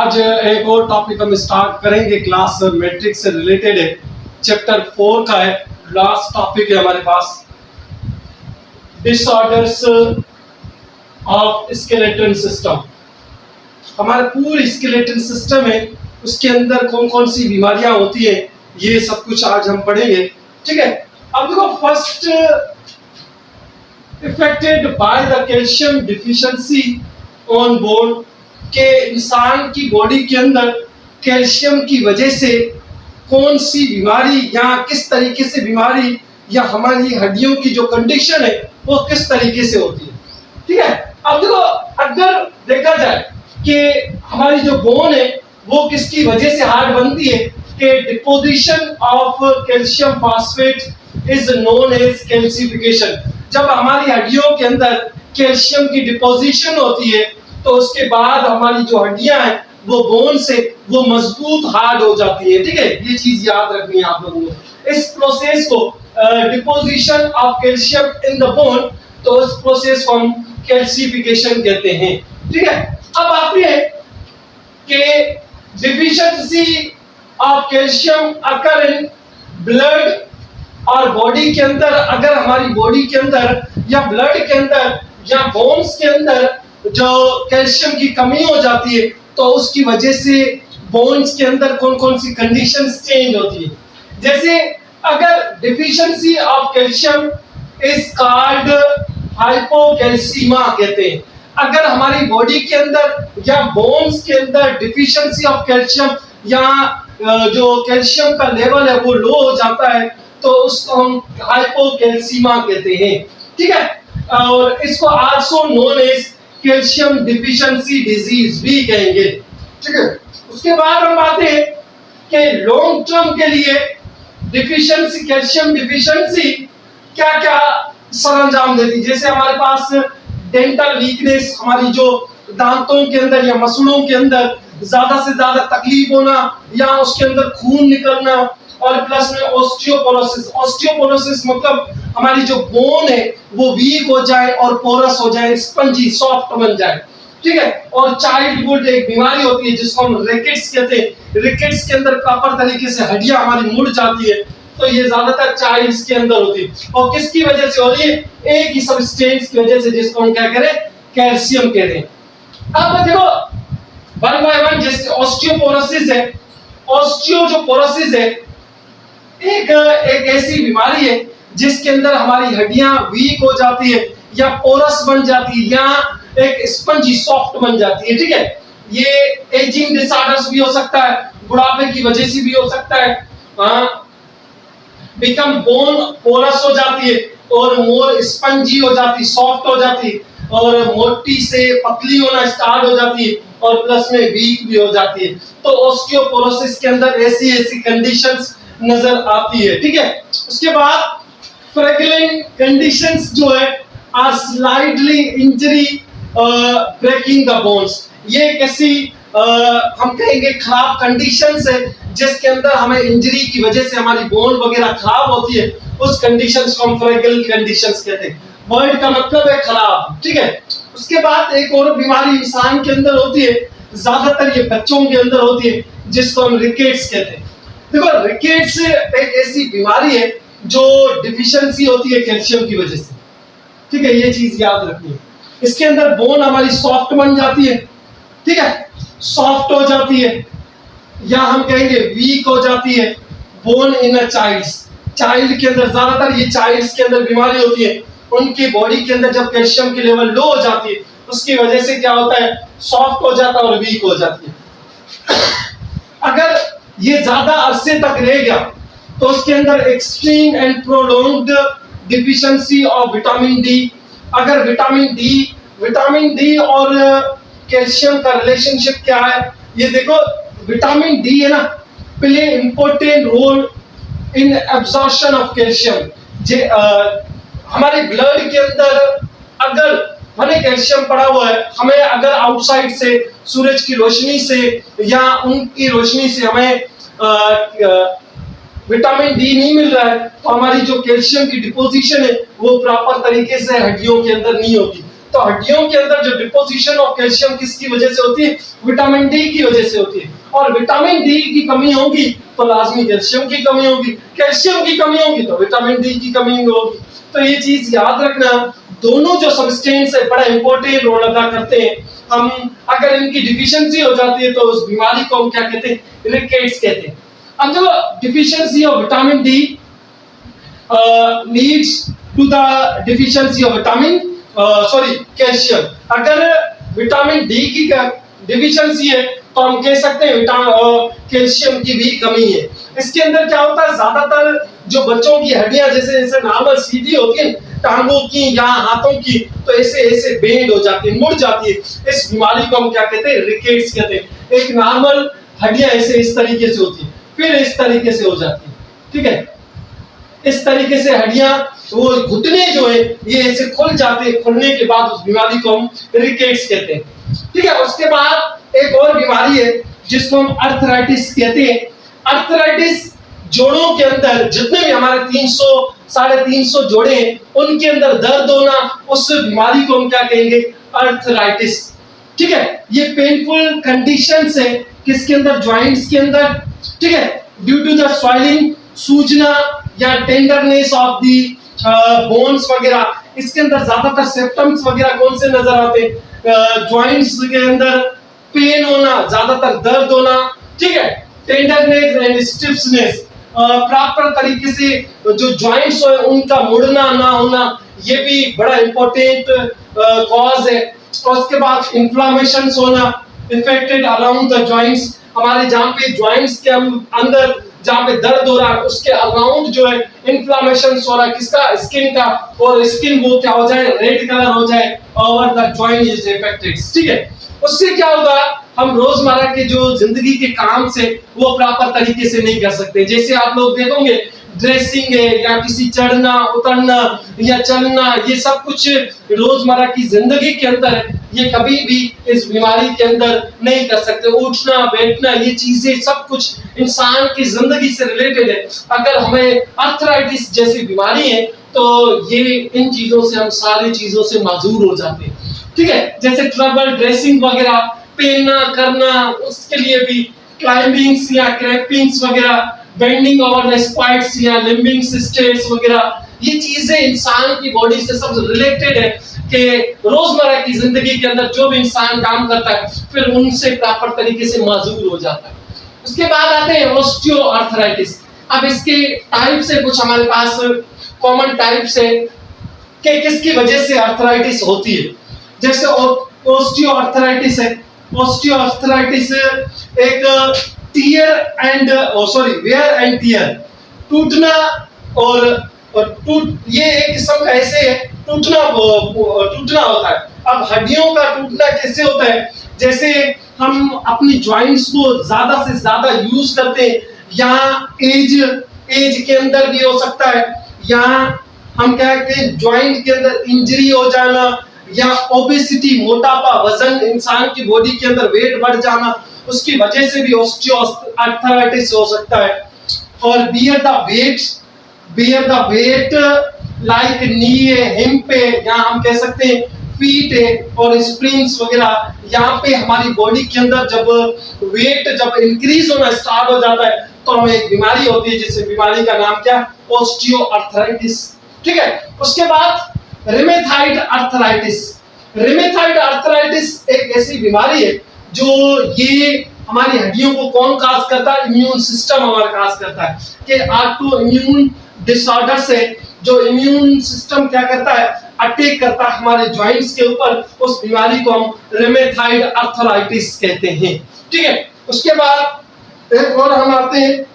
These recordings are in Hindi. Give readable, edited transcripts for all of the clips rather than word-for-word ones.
आज एक और टॉपिक हम स्टार्ट करेंगे, क्लास मैट्रिक्स से रिलेटेड है, चैप्टर 4 का है, लास्ट टॉपिक है हमारे पास, डिसऑर्डर्स ऑफ स्केलेटन सिस्टम। हमारे पूरे स्केलेटन सिस्टम है, उसके अंदर कौन कौन सी बीमारियां होती है, ये सब कुछ आज हम पढ़ेंगे। ठीक है, अब देखो, first affected by the calcium deficiency on bone, के इंसान की बॉडी के अंदर कैल्शियम की वजह से कौन सी बीमारी या किस तरीके से बीमारी या हमारी हड्डियों की जो कंडीशन है वो किस तरीके से होती है। ठीक है, अब देखो, अगर देखा जाए कि हमारी जो बोन है वो किसकी वजह से हार्ड बनती है, कि deposition of calcium phosphate is known as calcification. जब हमारी हड्डियों के अंदर कैल्शियम की डिपोजिशन होती है तो उसके बाद हमारी जो हड्डियां हैं वो बोन से वो मजबूत हार्ड हो जाती है। ठीक है, ये चीज याद रखनी है आप लोगों को। इस प्रोसेस को deposition of calcium in the bone, तो इस प्रोसेस को हम कैल्सिफिकेशन कहते हैं। ठीक है, अब आते हैं कि deficiency of calcium occur in blood और बॉडी के अंदर, अगर हमारी बॉडी के अंदर या ब्लड के अंदर या बोन्स के अंदर जो कैल्शियम की कमी हो जाती है तो उसकी वजह से बोन्स के अंदर कौन कौन सी कंडीशंस चेंज होती है। जैसे अगर deficiency of calcium is called hypocalcaemia कहते हैं। अगर हमारी बॉडी के अंदर या बोन्स के अंदर डिफिशिएंसी ऑफ कैल्शियम या जो कैल्शियम का लेवल है वो लो हो जाता है तो उसको हम हाइपोकैल्सीमिया कहते हैं। ठीक है, और इसको also known as calcium deficiency disease भी कहेंगे। ठीक है, उसके बाद हम आते हैं कि लॉन्ग टर्म के लिए डिफिशिएंसी, कैल्शियम डिफिशिएंसी क्या क्या सरंजाम देती है। जैसे हमारे पास डेंटल वीकनेस, हमारी जो दांतों के अंदर या मसूड़ों के अंदर ज्यादा से ज्यादा तकलीफ होना या उसके अंदर खून निकलना, और प्लस में ऑस्टियोपोरोसिस। ऑस्टियोपोरोसिस मतलब हमारी जो बोन है वो वीक हो जाए और पोरस हो जाए, स्पंजी सॉफ्ट बन जाए। ठीक है, और चाइल्डहुड एक बीमारी होती है जिसको हम रिकेट्स कहते हैं। रिकेट्स के अंदर प्रॉपर तरीके से हड्डियां हमारी मुड़ जाती है, तो ये ज्यादातर चाइल्ड्स के अंदर होती है। और किसकी वजह से हो रही है? एक ही सबस्टेंस की वजह से, जिसको हम क्या करें, कैल्शियम कहते हैं। अब देखो वन बाय वन, जैसे ऑस्टियोपोरोसिस है, ऑस्टियो जो पोरोसिस है एक ऐसी बीमारी है जिसके अंदर हमारी हड्डियां वीक हो जाती है या पोरस बन जाती है या एक स्पंजी सॉफ्ट बन जाती है। ठीक है, ये एजिंग डिसऑर्डर्स भी हो सकता है, बुढ़ापे की वजह से भी हो सकता है। बिकम बोन पोरस हो जाती है और मोर स्पंजी हो जाती, सॉफ्ट हो जाती, और मोटी से पतली होना स्टार्ट हो जाती है, और प्लस में वीक भी हो जाती है। तो ऑस्टियोपोरोसिस के अंदर ऐसी ऐसी कंडीशंस नजर आती है। ठीक है, उसके बाद फ्रैगलेंट कंडीशंस जो है are slightly injury breaking the bones. ये कैसी हम कहेंगे खराब कंडीशंस है जिसके अंदर हमें इंजरी की वजह से हमारी बोन वगैरह खराब होती है, उस कंडीशंस को हम फ्रैगल कंडीशंस कहते हैं। वर्ड का मतलब है खराब। ठीक है, उसके बाद एक और बीमारी इंसान के अंदर होती है, ज्यादातर ये बच्चों के अंदर होती है, जिसको हम रिकेट्स कहते हैं। देखो, रिकेट्स एक ऐसी बीमारी है जो डिफिशिएंसी होती है कैल्शियम की वजह से। ठीक है, ये चीज याद रखनी है। इसके अंदर बोन हमारी सॉफ्ट बन जाती है। ठीक है, सॉफ्ट हो जाती है या हम कहेंगे वीक हो जाती है बोन इन अ चाइल्ड के अंदर। ज्यादातर ये चाइल्ड्स के अंदर बीमारी होती है, उनकी बॉडी के अंदर जब कैल्शियम की लेवल लो हो जाती है उसकी वजह से क्या होता है, सॉफ्ट हो जाता है और वीक हो जाती है। अगर ये ज्यादा अरसे तक रह गया तो उसके अंदर extreme and prolonged deficiency of vitamin D. अगर विटामिन डी और कैल्शियम का रिलेशनशिप क्या है, ये देखो, विटामिन डी है ना, play important role in absorption of calcium. हमारे ब्लड के अंदर अगर हमें कैल्शियम पड़ा हुआ है, हमें अगर आउटसाइड से सूरज की रोशनी से या उनकी रोशनी से हमें विटामिन डी नहीं मिल रहा है तो हमारी जो कैल्शियम की डिपोजिशन है वो प्रॉपर तरीके से हड्डियों के अंदर नहीं होगी। तो हड्डियों के अंदर जो डिपोजिशन ऑफ कैल्शियम किसकी वजह से होती है? विटामिन डी की वजह से होती है। और विटामिन डी की कमी होगी तो लाजमी कैल्शियम की कमी होगी, कैल्शियम की कमी होगी तो विटामिन डी की कमी होगी। तो ये चीज याद रखना, दोनों जो सब्सटेंस है बड़ा इंपॉर्टेंट रोल अदा करते हैं। हम अगर इनकी डिफिशियंसी हो जाती है तो उस बीमारी को हम क्या कहते हैं? रिकेट्स कहते हैं। अब जो deficiency of vitamin D leads to the deficiency of calcium. अगर विटामिन डी की डिफिशियंसी है तो हम कह सकते हैं कैल्शियम की भी कमी है। इसके अंदर क्या होता है, ज्यादातर जो बच्चों की हड्डियां जैसे जैसे नॉर्मल सीधी होती है टांगों की या हाथों की, तो ऐसे ऐसे बेंड हो जाती है, मुड़ जाती है। इस बीमारी को हम क्या कहते हैं? रिकेट्स कहते हैं। एक नॉर्मल हड्डियां ऐसे इस तरीके से होती है, फिर इस तरीके से हो जाती है, ठीक है। इस तरीके से हड्डियां, वो घुटने जो है ये ऐसे खुल जाते हैं, खुलने के बाद उस बीमारी को हम रिकेट्स कहते हैं, ठीक है। उसके बाद एक और बीमारी है जिसको हम अर्थराइटिस कहते हैं। अर्थराइटिस जोड़ों के अंदर जितने भी हमारे 300 350 जोड़े हैं उनके अंदर दर्द होना, उस बीमारी को हम क्या कहेंगे? अर्थराइटिस, ठीक है। ये पेनफुल कंडीशंस है किसके अंदर? जॉइंट्स के अंदर, ठीक है। ड्यू टू द स्वेलिंग, सूजना या टेंडरनेस ऑफ दी बोन्स वगैरह। इसके अंदर ज्यादातर सिम्टम्स वगैरह कौन से नजर आते हैं? जॉइंट्स के अंदर पेन होना, ज्यादातर दर्द होना, ठीक है। टेंडरनेस एंड स्टिफनेस, प्रॉपर तरीके से जो जॉइंट्स है उनका मुड़ना ना होना, ये भी बड़ा इंपॉर्टेंट कॉज है। और उसके बाद इन्फ्लामेशंस होना, इफेक्टेड अराउंड द जॉइंट्स, हमारे जहां पे जॉइंट्स के अंदर जहां पे दर्द हो रहा है उसके अराउंड जो है इन्फ्लामेशंस हो रहा है, किसका? स्किन का। और स्किन वो क्या हो जाए? रेड कलर हो जाए और द जॉइंट इज इफेक्टेड, ठीक है। उससे क्या होगा? हम रोजमर्रा के जो जिंदगी के काम से वो प्रॉपर तरीके से नहीं कर सकते। जैसे आप लोग देखोगे ड्रेसिंग है या किसी चढ़ना उतरना या चलना, ये सब कुछ रोजमर्रा की जिंदगी के अंदर है, ये कभी भी इस बीमारी के अंदर नहीं कर सकते। उठना बैठना ये चीजें सब कुछ इंसान की जिंदगी से रिलेटेड है। अगर हमें अर्थराइटिस जैसी बीमारी है तो ये इन चीजों से, हम सारी चीजों से माजूर हो जाते हैं, ठीक है। जैसे ट्रबल ड्रेसिंग वगैरह पहनना करना, उसके लिए भी क्लाइंबिंग्स या क्रैपिंग्स वगैरह, बेंडिंग ओवर द स्क्वाट्स या लिम्बिंग स्टेट्स वगैरह, ये चीजें इंसान की बॉडी से सब रिलेटेड है कि रोजमर्रा की जिंदगी के अंदर जो भी इंसान काम करता है फिर उनसे प्रॉपर तरीके से माजूर हो जाता है। उसके बाद आते हैं ऑस्टियोआर्थराइटिस। अब इसके टाइप से कुछ हमारे पास कॉमन टाइप्स है कि किसकी वजह से आर्थराइटिस होती है। जैसे ऑस्टियोआर्थराइटिस है, ऑस्टियोआर्थराइटिस एक वेयर एंड टियर, टूटना और ये एक किस्म का ऐसे टूटना होता है। अब हड्डियों का टूटना कैसे होता है? जैसे हम अपनी जॉइंट्स को ज्यादा से ज्यादा यूज करते हैं, या एज के अंदर भी हो सकता है, या हम क्या कहते हैं जॉइंट के अंदर इंजरी हो जाना, या ओबेसिटी मोटापा, वजन इंसान की बॉडी के अंदर वेट बढ़ जाना, उसकी वजह से भी ऑस्टियोआर्थराइटिस हो सकता है। और bear the weight like knee है, हिप है, या हम कह सकते हैं फीट है और स्प्रिंग्स वगैरह। यहाँ पे हमारी बॉडी के अंदर जब वेट इंक्रीज होना स्टार्ट हो जाता है तो हमें एक बीमारी होती है, जिस बीमारी का नाम क्या? ऑस्टियोआर्थराइटिस, ठीक है। उसके बाद रिमेथॉइड आर्थराइटिस। रिमेथॉइड आर्थराइटिस एक ऐसी बीमारी है जो ये हमारी हड्डियों को कौन काज करता है? इम्यून सिस्टम हमारा काज करता है कि ऑटो इम्यून डिसऑर्डर से जो इम्यून सिस्टम क्या करता है? अटैक करता है हमारे जॉइंट्स के ऊपर, उस बीमारी को हम रिमेथॉइड आर्थराइटिस कहते हैं, ठीक है। उसके बाद एक और हम आते हैं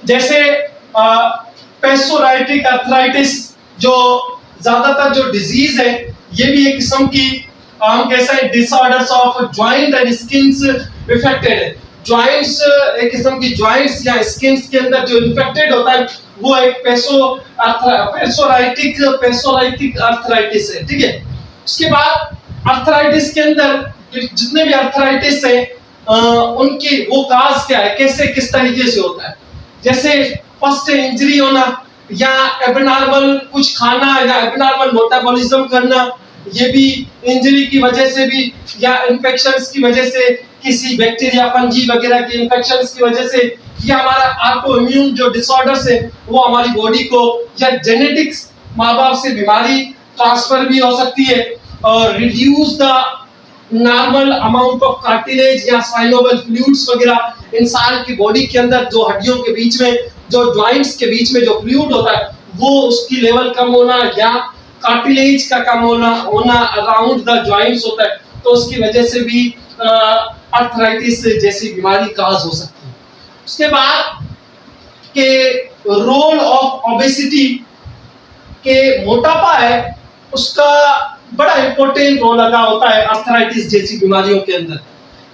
जैसे पेसोराइटिक आर्थराइटिस, जो ज्यादातर जो डिजीज है ये भी एक किस्म की हम कैसा है disorders of joint and skins affected है। जॉइंट्स एक किस्म की जॉइंट्स या स्किन्स के अंदर जो इन्फेक्टेड होता है वो एक पेसोराइटिक आर्थराइटिस है, ठीक है। उसके बाद आर्थराइटिस के अंदर जितने भी आर्थराइटिस है उनकी वो काज क्या है, कैसे किस तरीके से होता है? जैसे फर्स्ट इंजरी होना, या एबनॉर्मल कुछ खाना, या एबनॉर्मल मेटाबॉलिज्म करना, ये भी इंजरी की वजह से भी या इन्फेक्शंस की वजह से, किसी बैक्टीरिया फंजी वगैरह के इन्फेक्शंस की वजह से, या हमारा ऑटो इम्यून जो डिसऑर्डर्स है वो हमारी बॉडी को, या जेनेटिक्स माँ बाप से बीमारी ट्रांसफर भी हो सकती है, और reduce the normal amount of cartilage या साइनोवल फ्लूइड्स वगैरह। इंसान की बॉडी के अंदर जो हड्डियों के बीच में, जो जॉइंट्स के बीच में जो फ्लूइड होता है वो उसकी लेवल कम होना, या कार्टिलेज का कम होना अराउंड द जॉइंट्स होता है, तो उसकी वजह से भी आर्थराइटिस जैसी बीमारी काज हो सकती है। उसके बाद के रोल ऑफ ओबेसिटी के मोटापा है उसका बड़ा इंपॉर्टेंट रोल अदा होता है आर्थराइटिस जैसी बीमारियों के अंदर।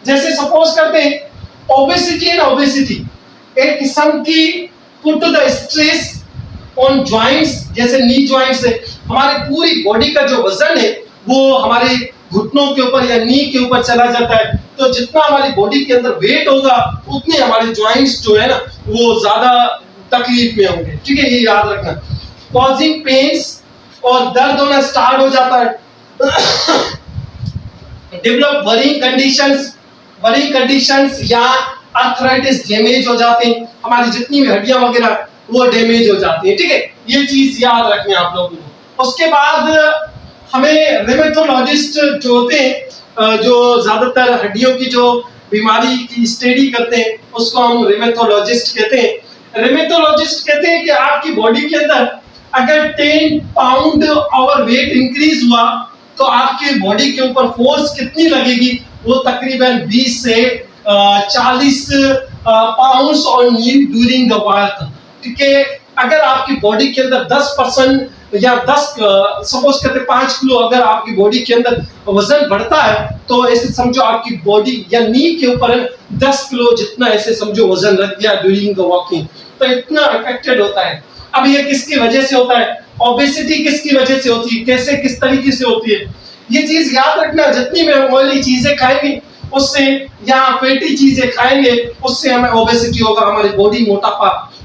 जैसे सपोज करते हैं ओबेसिटी एंड ओबेसिटी एक किस्म की put to the stress on joints, जैसे नी जॉइंट्स है, हमारी पूरी बॉडी का जो वजन है वो हमारे घुटनों के ऊपर या नी के ऊपर चला जाता है, तो जितना हमारी बॉडी के अंदर वेट होगा उतने हमारे जॉइंट्स जो है ना वो ज्यादा तकलीफ में होंगे। ठीक है, ये याद रखना। कॉजिंग पेन्स और दर्द होना स्टार्ट हो जाता है। डेवलप वरिंग कंडीशंस या आर्थराइटिस डैमेज हो जाते हैं, हमारी जितनी भी हड्डियां वगैरह वो डैमेज हो जाती है। ठीक है, ये चीज याद रखनी है आप लोगों को। उसके बाद हमें रेमेटोलॉजिस्ट जो होते हैं, जो ज्यादातर हड्डियों की जो बीमारी की स्टडी करते हैं उसको हम रेमेटोलॉजिस्ट कहते हैं। रेमेटोलॉजिस्ट कहते हैं कि आपकी बॉडी के अंदर अगर 10 पाउंड और वेट इंक्रीज हुआ तो आपकी बॉडी के ऊपर फोर्स कितनी लगेगी, वो तकरीबन 20 से 40 pounds on you during the work. ठीक है, अगर आपकी बॉडी के अंदर 10% या 10 सपोज करते 5 किलो अगर आपकी बॉडी के अंदर वजन बढ़ता है तो ऐसे समझो आपकी बॉडी या नी के ऊपर 10 किलो जितना ऐसे समझो वजन रख दिया ड्यूरिंग द वॉकिंग, तो इतना अफेक्टेड होता है। अब ये किसकी वजह से होता है, ओबेसिटी किसकी वजह से होती है, कैसे किस तरीके से होती है, ये चीज याद रखना। जितनी भी ऑयली चीजें खाएंगे उससे या फैटी चीजें खाएंगे उससे हमें ओबेसिटी होगा, हमारी बॉडी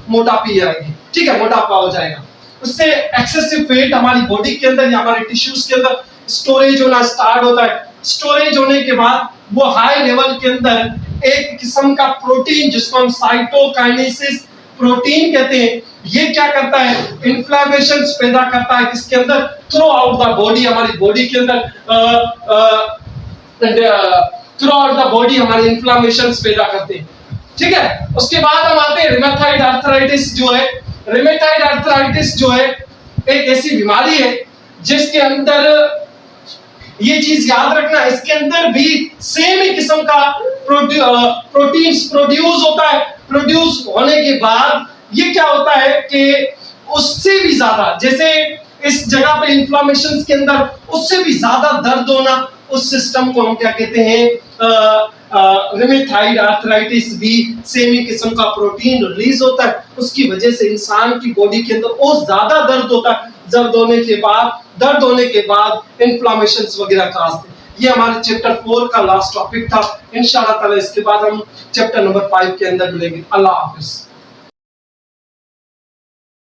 मोटापी आएगी। ठीक है, मोटापा हो जाएगा। उससे एक्सेसिव फैट हमारी बॉडी के अंदर या हमारे टिश्यूज के अंदर स्टोरेज होना स्टार्ट होता है। स्टोरेज होने के बाद वो हाई लेवल के अंदर एक किस्म का प्रोटीन जिसको हम साइटोकाइनेसिस प्रोटीन कहते हैं, ये क्या करता है, इन्फ्लेमेशन पैदा करता है किसके अंदर, थ्रू आउट द बॉडी, हमारी बॉडी के अंदर थ्रू आउट द बॉडी हमारे इन्फ्लेमेशन पैदा करते हैं। ठीक है, उसके बाद हम आते हैं रिमेटॉइड आर्थराइटिस जो है। रिमेटॉइड आर्थराइटिस जो है एक ऐसी बीमारी है जिसके अंदर ये चीज याद रखना, इसके अंदर भी सेम ही किस्म का प्रोटीन्स प्रोड्यूस होता है। प्रोड्यूस होने के बाद ये क्या होता है कि उससे भी ज्यादा, जैसे इस जगह पे इन्फ्लेमेशन के अंदर उससे भी ज्यादा दर्द होना, उस सिस्टम को हम क्या कहते हैं, रिमेटॉइड आर्थराइटिस भी सेम ही किस्म का प्रोटीन रिलीज होता है, उसकी वजह से इंसान की बॉडी के अंदर और ज्यादा दर्द होता है। दर्द होने के बाद इन्फ्लेमेशंस वगैरह खास थे। ये हमारे चैप्टर 4 का लास्ट टॉपिक था। इंशाल्लाह ताला इसके बाद हम चैप्टर नंबर 5 के अंदर मिलेंगे। अल्लाह हाफिज।